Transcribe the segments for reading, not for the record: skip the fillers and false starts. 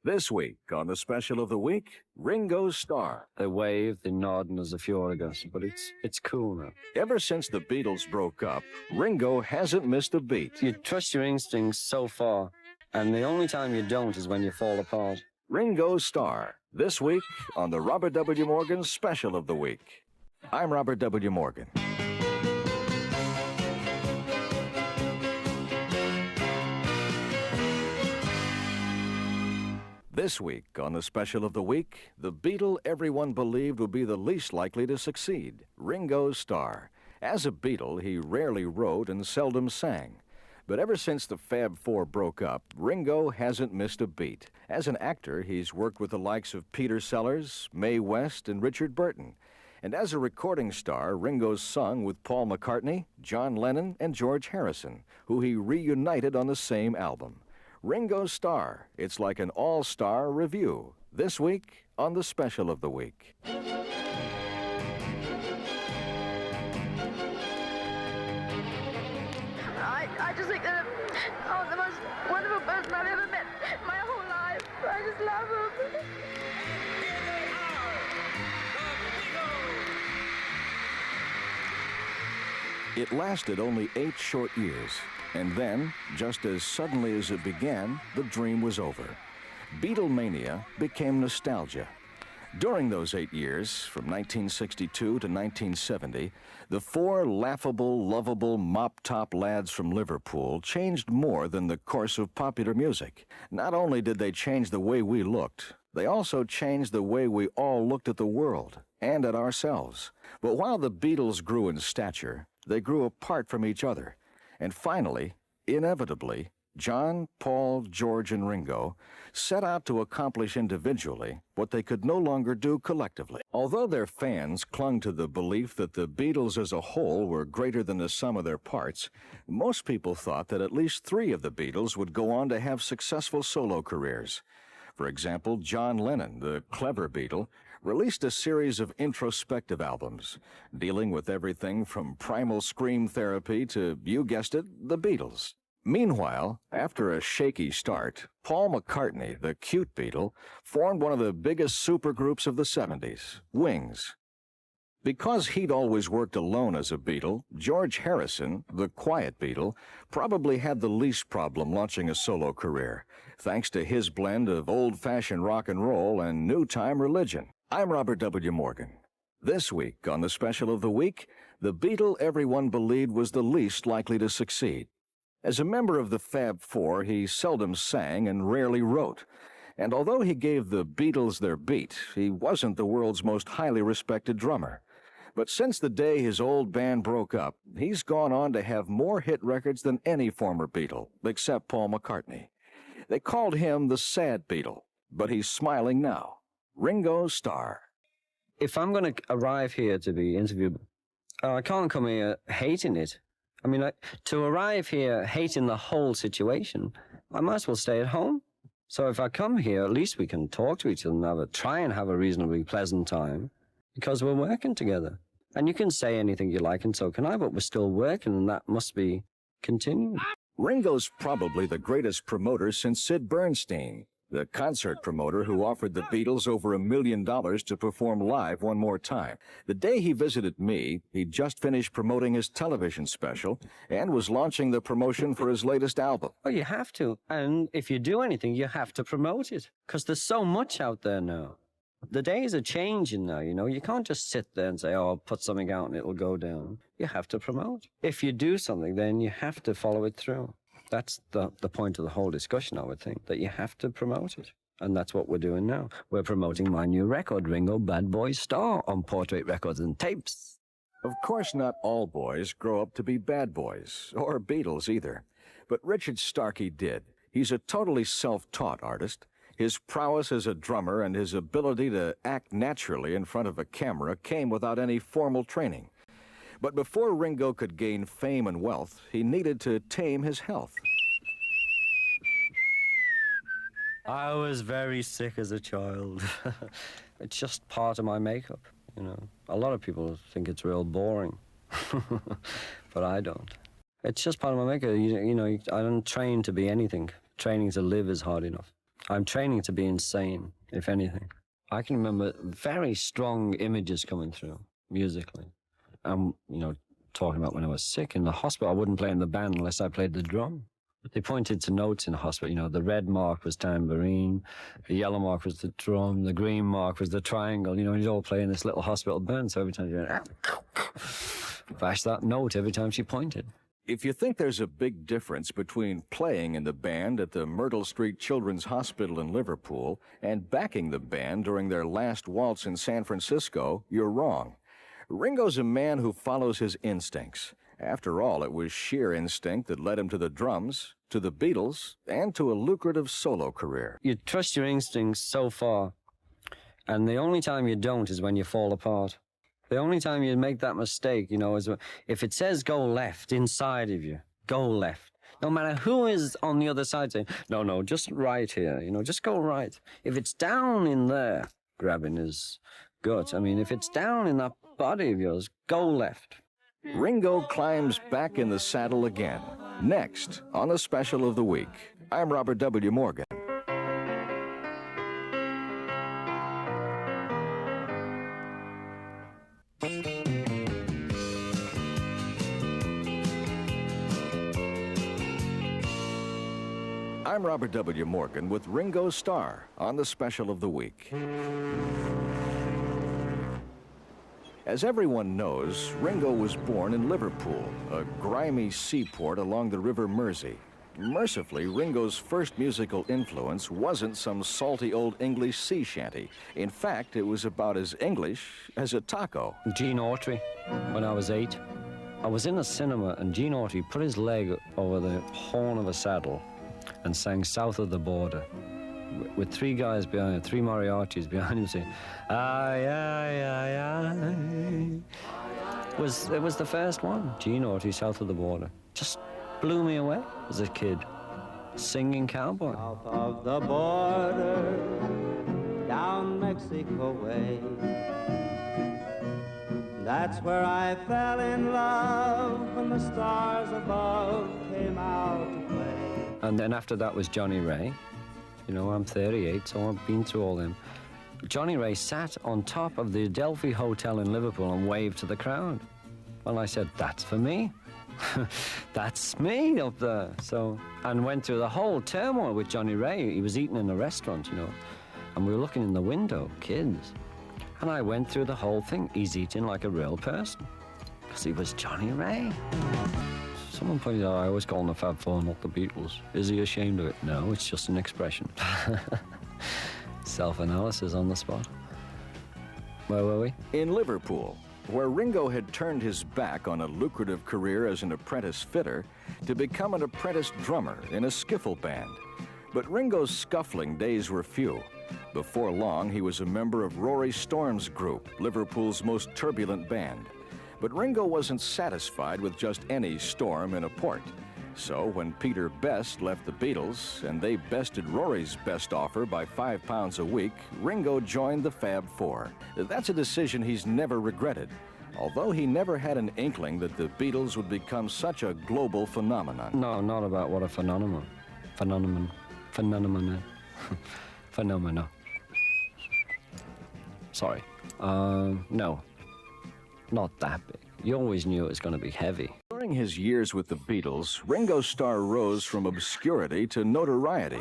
This week on the special of the week, Ringo Starr. They wave, they nod, and there's a few autographs, but it's cool now. Ever since the Beatles broke up, Ringo hasn't missed a beat. You trust your instincts so far, and the only time you don't is when you fall apart. Ringo Starr, this week on the Robert W. Morgan special of the week. I'm Robert W. Morgan. This week on the special of the week, the Beatle everyone believed would be the least likely to succeed, Ringo Starr. As a Beatle, he rarely wrote and seldom sang. But ever since the Fab Four broke up, Ringo hasn't missed a beat. As an actor, he's worked with the likes of Peter Sellers, Mae West, and Richard Burton. And as a recording star, Ringo's sung with Paul McCartney, John Lennon, and George Harrison, who he reunited on the same album. Ringo Starr, it's like an all-star review. This week on the special of the week. I just think that I'm the most wonderful person I've ever met my whole life. I just love him. It lasted only 8 short years. And then, just as suddenly as it began, the dream was over. Beatlemania became nostalgia. During those 8 years, from 1962 to 1970, the 4 laughable, lovable, mop-top lads from Liverpool changed more than the course of popular music. Not only did they change the way we looked, they also changed the way we all looked at the world and at ourselves. But while the Beatles grew in stature, they grew apart from each other. And finally, inevitably, John, Paul, George, and Ringo set out to accomplish individually what they could no longer do collectively. Although their fans clung to the belief that the Beatles as a whole were greater than the sum of their parts, most people thought that at least 3 of the Beatles would go on to have successful solo careers. For example, John Lennon, the clever Beatle, released a series of introspective albums, dealing with everything from primal scream therapy to, you guessed it, the Beatles. Meanwhile, after a shaky start, Paul McCartney, the cute Beatle, formed one of the biggest supergroups of the 70s, Wings. Because he'd always worked alone as a Beatle, George Harrison, the quiet Beatle, probably had the least problem launching a solo career, thanks to his blend of old-fashioned rock and roll and new-time religion. I'm Robert W. Morgan. This week on the special of the week, the Beatle everyone believed was the least likely to succeed. As a member of the Fab Four, he seldom sang and rarely wrote. And although he gave the Beatles their beat, he wasn't the world's most highly respected drummer. But since the day his old band broke up, he's gone on to have more hit records than any former Beatle, except Paul McCartney. They called him the sad Beatle, but he's smiling now. Ringo Starr. If I'm going to arrive here to be interviewed, I can't come here hating it. I mean, to arrive here hating the whole situation, I might as well stay at home. So if I come here, at least we can talk to each other and try and have a reasonably pleasant time, because we're working together. And you can say anything you like, and so can I, but we're still working, and that must be continuing. Ringo's probably the greatest promoter since Sid Bernstein, the concert promoter who offered the Beatles over $1 million to perform live one more time. The day he visited me, he'd just finished promoting his television special and was launching the promotion for his latest album. Oh, you have to. And if you do anything, you have to promote it, because there's so much out there now. The days are changing now, you know. You can't just sit there and say, oh, I'll put something out and it'll go down. You have to promote. If you do something, then you have to follow it through. That's the point of the whole discussion, I would think, that you have to promote it. And that's what we're doing now. We're promoting my new record, Ringo Bad Boy Starr, on Portrait Records and Tapes. Of course, not all boys grow up to be bad boys, or Beatles either. But Richard Starkey did. He's a totally self-taught artist. His prowess as a drummer and his ability to act naturally in front of a camera came without any formal training. But before Ringo could gain fame and wealth, he needed to tame his health. I was very sick as a child. It's just part of my makeup, you know. A lot of people think it's real boring, but I don't. It's just part of my makeup. You know, I don't train to be anything. Training to live is hard enough. I'm training to be insane, if anything. I can remember very strong images coming through musically. Talking about when I was sick in the hospital, I wouldn't play in the band unless I played the drum. They pointed to notes in the hospital. The red mark was tambourine, the yellow mark was the drum, the green mark was the triangle. You'd all play in this little hospital band, so every time you went, flash that note every time she pointed. If you think there's a big difference between playing in the band at the Myrtle Street Children's Hospital in Liverpool and backing the band during their last waltz in San Francisco, you're wrong. Ringo's a man who follows his instincts. After all, it was sheer instinct that led him to the drums, to the Beatles, and to a lucrative solo career. You trust your instincts so far, and the only time you don't is when you fall apart. The only time you make that mistake, is if it says go left inside of you, go left. No matter who is on the other side saying, no, just right here, just go right. If it's down in there, grabbing his gut, if it's down in that body of yours, go left. Ringo climbs back in the saddle again. Next, on the special of the week, I'm Robert W. Morgan. I'm Robert W. Morgan with Ringo Starr on the special of the week. As everyone knows, Ringo was born in Liverpool, a grimy seaport along the River Mersey. Mercifully, Ringo's first musical influence wasn't some salty old English sea shanty. In fact, it was about as English as a taco. Gene Autry, when I was 8, I was in a cinema and Gene Autry put his leg over the horn of a saddle and sang South of the Border with 3 guys behind him, 3 mariachis behind him saying, aye, aye, aye, aye. It was the first one, Gene Autry, South of the Border. Just blew me away as a kid, singing cowboy. South of the border, down Mexico way. That's where I fell in love when the stars above came out to play. And then after that was Johnny Ray. I'm 38, so I've been through all them. Johnny Ray sat on top of the Adelphi Hotel in Liverpool and waved to the crowd. Well, I said, that's for me. That's me up there. And went through the whole turmoil with Johnny Ray. He was eating in a restaurant, and we were looking in the window, kids. And I went through the whole thing. He's eating like a real person, because he was Johnny Ray. Someone pointed out I always call him the Fab Four, not the Beatles. Is he ashamed of it? No, it's just an expression. Self-analysis on the spot. Where were we? In Liverpool, where Ringo had turned his back on a lucrative career as an apprentice fitter to become an apprentice drummer in a skiffle band. But Ringo's scuffling days were few. Before long, he was a member of Rory Storm's group, Liverpool's most turbulent band. But Ringo wasn't satisfied with just any storm in a port. So when Peter Best left the Beatles and they bested Rory's best offer by £5 a week, Ringo joined the Fab Four. That's a decision he's never regretted, although he never had an inkling that the Beatles would become such a global phenomenon. No, not about what a phenomenon. Phenomenon. Sorry. No. Not that big. You always knew it was going to be heavy. During his years with the Beatles, Ringo Starr rose from obscurity to notoriety.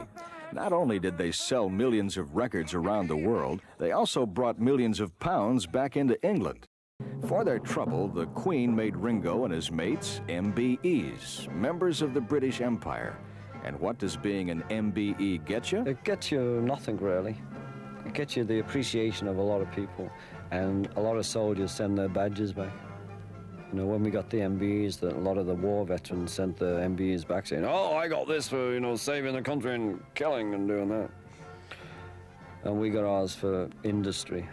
Not only did they sell millions of records around the world, they also brought millions of pounds back into England. For their trouble, the Queen made Ringo and his mates MBEs, members of the British Empire. And what does being an MBE get you? It gets you nothing, really. It gets you the appreciation of a lot of people. And a lot of soldiers send their badges back. When we got the MBEs, a lot of the war veterans sent the MBEs back saying, oh, I got this for, saving the country and killing and doing that. And we got ours for industry.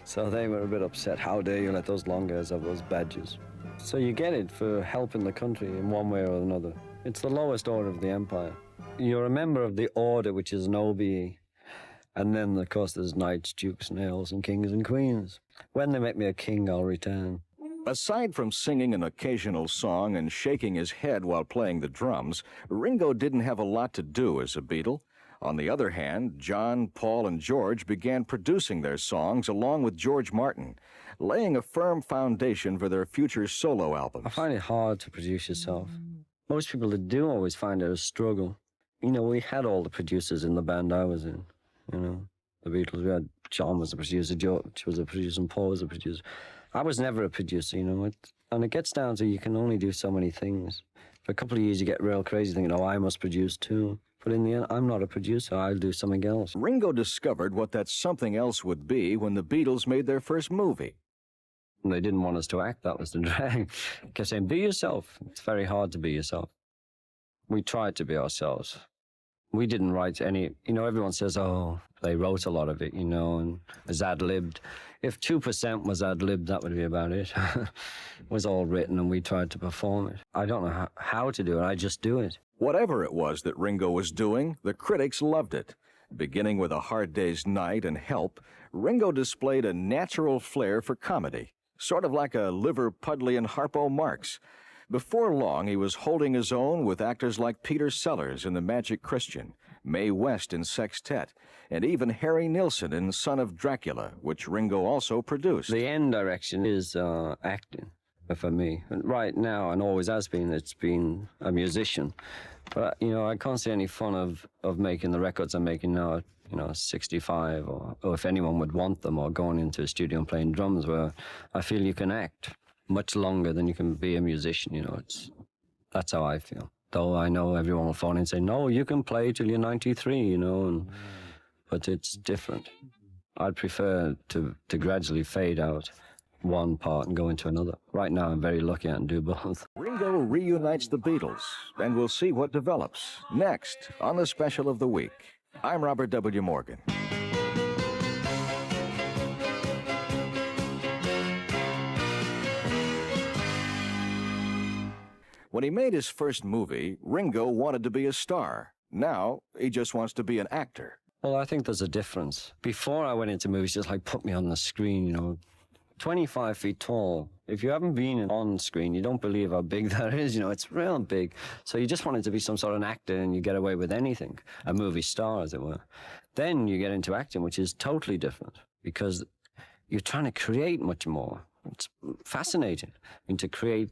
So they were a bit upset. How dare you let those long guys have those badges? So you get it for helping the country in one way or another. It's the lowest order of the empire. You're a member of the order, which is an OBE. And then, of course, there's knights, dukes, and earls, and kings and queens. When they make me a king, I'll return. Aside from singing an occasional song and shaking his head while playing the drums, Ringo didn't have a lot to do as a Beatle. On the other hand, John, Paul, and George began producing their songs along with George Martin, laying a firm foundation for their future solo albums. I find it hard to produce yourself. Most people that do always find it a struggle. You know, we had all the producers in the band I was in, you know, the Beatles. We had John was a producer, George was a producer, and Paul was a producer. I was never a producer, you know, and it gets down to you can only do so many things. For a couple of years, you get real crazy thinking, oh, I must produce too. But in the end, I'm not a producer. I'll do something else. Ringo discovered what that something else would be when the Beatles made their first movie. And they didn't want us to act. That was the drag. They kept saying, be yourself. It's very hard to be yourself. We tried to be ourselves. We didn't write any, you know, everyone says, oh, they wrote a lot of it, you know, and it's ad-libbed. If 2% was ad-libbed, that would be about it. It was all written and we tried to perform it. I don't know how to do it, I just do it. Whatever it was that Ringo was doing, the critics loved it. Beginning with A Hard Day's Night and Help, Ringo displayed a natural flair for comedy, sort of like a Liverpudlian Harpo Marx. Before long, he was holding his own with actors like Peter Sellers in The Magic Christian, Mae West in Sextet, and even Harry Nilsson in Son of Dracula, which Ringo also produced. The end direction is acting for me. And right now, and always has been, it's been a musician. But, you know, I can't see any fun of making the records I'm making now at, you know, 65, or if anyone would want them, or going into a studio and playing drums, where I feel you can act much longer than you can be a musician, you know. That's how I feel. Though I know everyone will phone in and say, no, you can play till you're 93, you know, but it's different. I'd prefer to gradually fade out one part and go into another. Right now, I'm very lucky I can do both. Ringo reunites the Beatles, and we'll see what develops next on the Special of the Week. I'm Robert W. Morgan. When he made his first movie, Ringo wanted to be a star. Now, he just wants to be an actor. Well, I think there's a difference. Before I went into movies, just like put me on the screen, you know, 25 feet tall. If you haven't been on screen, you don't believe how big that is, you know, it's real big. So you just wanted to be some sort of an actor and you get away with anything, a movie star, as it were. Then you get into acting, which is totally different because you're trying to create much more. It's fascinating. I mean, to create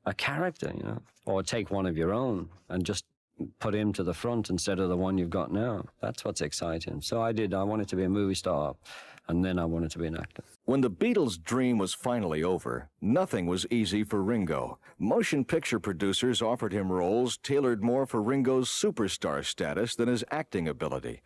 a character, you know, or take one of your own and just put him to the front instead of the one you've got now. That's what's exciting. So I wanted to be a movie star, and then I wanted to be an actor. When the Beatles' dream was finally over, nothing was easy for Ringo. Motion picture producers offered him roles tailored more for Ringo's superstar status than his acting ability.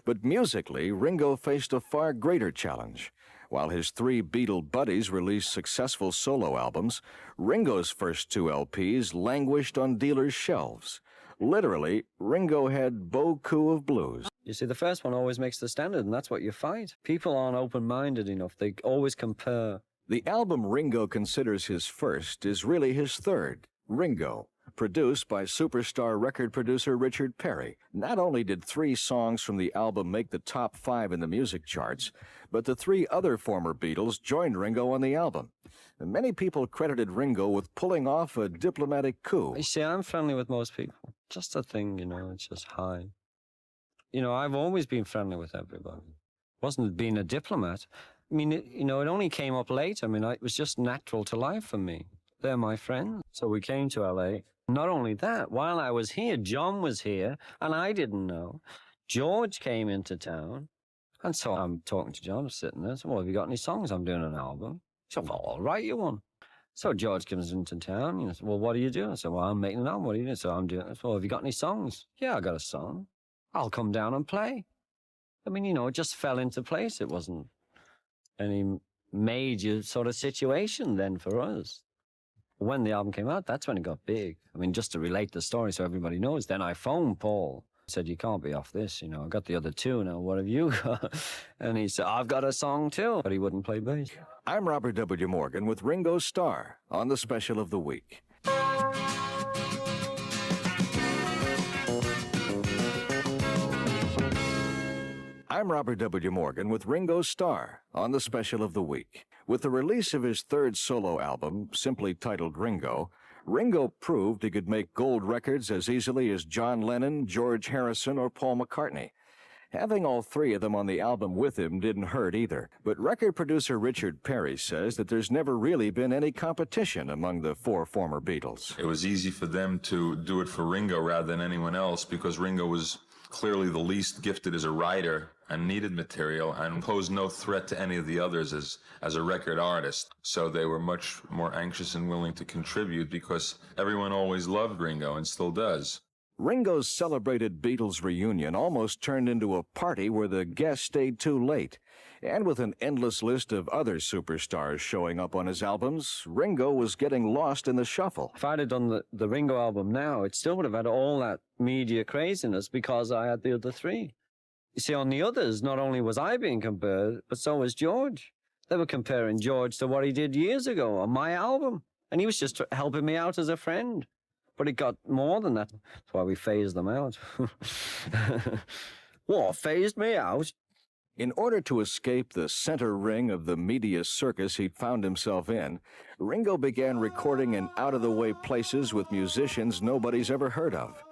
But musically, Ringo faced a far greater challenge. While his three Beatle buddies released successful solo albums, Ringo's first two LPs languished on dealers' shelves. Literally, Ringo had beaucoup of blues. You see, the first one always makes the standard, and that's what you fight. People aren't open-minded enough. They always compare. The album Ringo considers his first is really his third, Ringo, produced by superstar record producer Richard Perry. Not only did 3 songs from the album make the top 5 in the music charts, but the 3 other former Beatles joined Ringo on the album. And many people credited Ringo with pulling off a diplomatic coup. You see, I'm friendly with most people. Just a thing, you know, it's just hi. You know, I've always been friendly with everybody. Wasn't being a diplomat. I mean, it only came up late. I mean, it was just natural to life for me. They're my friends. So we came to L.A. Not only that, while I was here, John was here, and I didn't know. George came into town, and so I'm talking to John, sitting there. So, well, have you got any songs? I'm doing an album. So, well, I'll write you one. So George comes into town, you know, so, well, what are you doing? I said, well, I'm making an album. What are you doing? So I'm doing it. Well, have you got any songs? Yeah, I got a song. I'll come down and play. I mean, you know, it just fell into place. It wasn't any major sort of situation then for us. When the album came out, that's when it got big. I mean, just to relate the story so everybody knows, then I phoned Paul. I said, you can't be off this, you know. I got the other 2 now. What have you got? And he said, I've got a song too. But he wouldn't play bass. I'm Robert W. Morgan with Ringo Starr on the Special of the Week. I'm Robert W. Morgan with Ringo Starr on the special of the week. With the release of his third solo album, simply titled Ringo, Ringo proved he could make gold records as easily as John Lennon, George Harrison, or Paul McCartney. Having all three of them on the album with him didn't hurt either. But record producer Richard Perry says that there's never really been any competition among the four former Beatles. It was easy for them to do it for Ringo rather than anyone else because Ringo was clearly the least gifted as a writer and needed material and posed no threat to any of the others as a record artist. So they were much more anxious and willing to contribute because everyone always loved Ringo and still does. Ringo's celebrated Beatles reunion almost turned into a party where the guests stayed too late. And with an endless list of other superstars showing up on his albums, Ringo was getting lost in the shuffle. If I'd have done the Ringo album now, it still would have had all that media craziness because I had the other three. You see, on the others, not only was I being compared, but so was George. They were comparing George to what he did years ago on my album. And he was just helping me out as a friend. But it got more than that. That's why we phased them out. What, phased me out? In order to escape the center ring of the media circus he'd found himself in, Ringo began recording in out-of-the-way places with musicians nobody's ever heard of.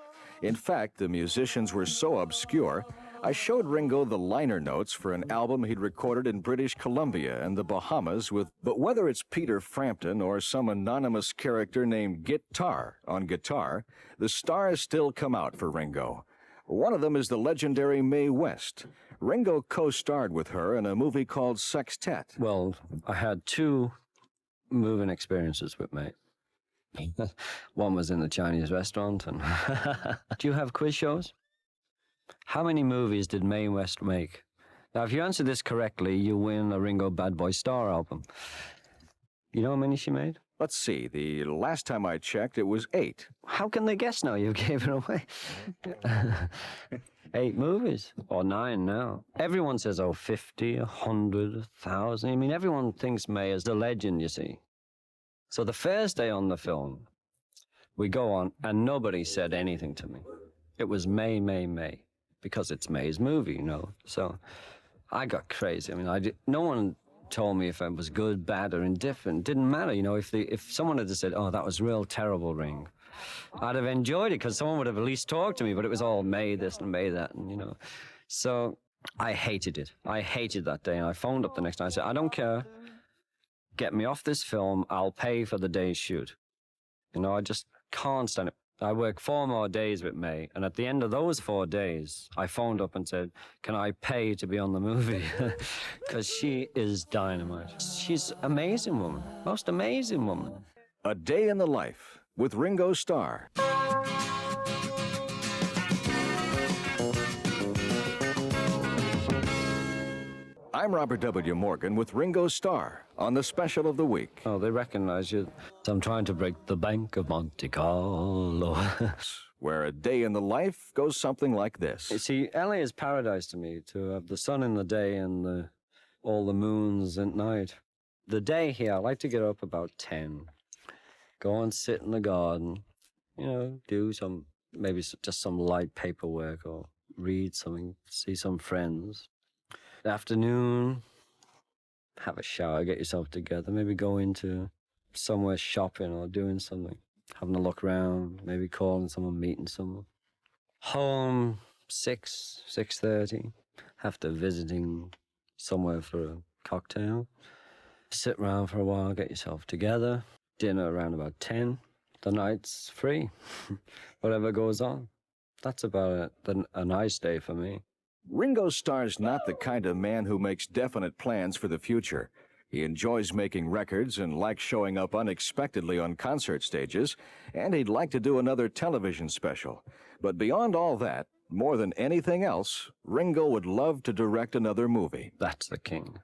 In fact, the musicians were so obscure, I showed Ringo the liner notes for an album he'd recorded in British Columbia and the Bahamas with, but whether it's Peter Frampton or some anonymous character named Guitar on guitar, the stars still come out for Ringo. One of them is the legendary Mae West. Ringo co-starred with her in a movie called Sextet. Well, I had two moving experiences with Mae. One was in the Chinese restaurant. And do you have quiz shows? How many movies did Mae West make? Now, if you answer this correctly, you win a Ringo Bad Boy Star album. You know how many she made? Let's see. The last time I checked, it was 8. How can they guess now? You gave it away. 8 movies, or 9 now. Everyone says, 50, 100, 1,000. I mean, everyone thinks Mae is the legend, you see. So the first day on the film, we go on, and nobody said anything to me. It was Mae, Mae, Mae, because it's Mae's movie, you know. So I got crazy. I mean, no one told me if I was good, bad, or indifferent. It didn't matter, you know. If someone had said, "Oh, that was real terrible, Ring," I'd have enjoyed it because someone would have at least talked to me. But it was all Mae this and Mae that, and you know. So I hated it. I hated that day, and I phoned up the next night. I said, "I don't care. Get me off this film. I'll pay for the day's shoot." You know, I just can't stand it. I worked 4 more days with Mae, and at the end of those 4 days, I phoned up and said, "Can I pay to be on the movie?" Because she is dynamite. She's an amazing woman, most amazing woman. A Day in the Life with Ringo Starr. I'm Robert W. Morgan with Ringo Starr on the special of the week. Oh, they recognize you. I'm trying to break the bank of Monte Carlo. Where a day in the life goes something like this. You see, LA is paradise to me, to have the sun in the day and all the moons at night. The day here, I like to get up about 10, go and sit in the garden, you know, do maybe just some light paperwork or read something, see some friends. Afternoon, have a shower, get yourself together, maybe go into somewhere shopping or doing something, having a look around, maybe calling someone, meeting someone. Home, 6:30, after visiting somewhere for a cocktail. Sit around for a while, get yourself together. Dinner around about 10. The night's free. Whatever goes on. That's about a nice day for me. Ringo Starr's not the kind of man who makes definite plans for the future. He enjoys making records and likes showing up unexpectedly on concert stages, and he'd like to do another television special. But beyond all that, more than anything else, Ringo would love to direct another movie. That's the king.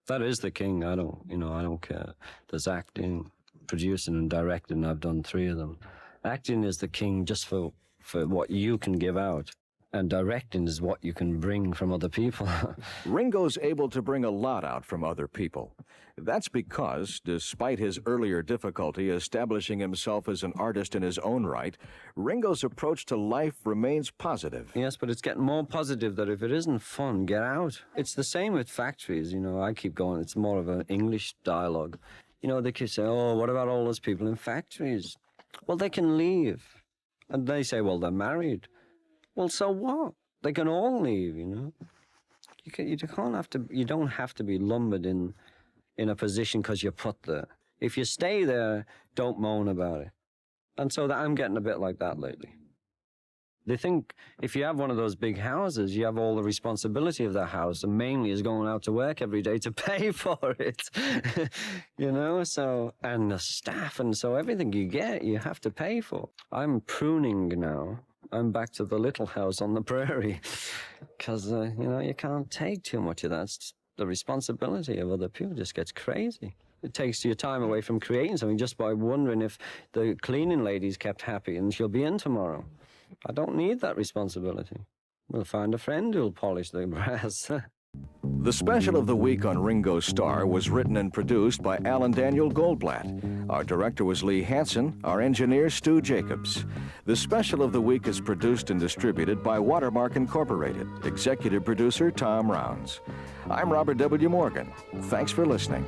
That is the king. I don't care. There's acting, producing, and directing. I've done 3 of them. Acting is the king just for what you can give out. And directing is what you can bring from other people. Ringo's able to bring a lot out from other people. That's because, despite his earlier difficulty establishing himself as an artist in his own right, Ringo's approach to life remains positive. Yes, but it's getting more positive that if it isn't fun, get out. It's the same with factories, you know, I keep going, it's more of an English dialogue. You know, they keep saying, oh, what about all those people in factories? Well, they can leave. And they say, well, they're married. Well, so what? They can all leave, you know. You don't have to be lumbered in a position because you're put there. If you stay there, don't moan about it. And so I'm getting a bit like that lately. They think if you have one of those big houses, you have all the responsibility of that house, and mainly is going out to work every day to pay for it. You know, so, and the staff, and so everything you get, you have to pay for. I'm pruning now. I'm back to the little house on the prairie because, you know, you can't take too much of that. The responsibility of other people just gets crazy. It takes your time away from creating something just by wondering if the cleaning lady's kept happy and she'll be in tomorrow. I don't need that responsibility. We'll find a friend who'll polish the brass. The special of the week on Ringo Starr was written and produced by Alan Daniel Goldblatt. Our director was Lee Hansen, our engineer Stu Jacobs. The special of the week is produced and distributed by Watermark Incorporated. Executive producer Tom Rounds. I'm Robert W. Morgan. Thanks for listening.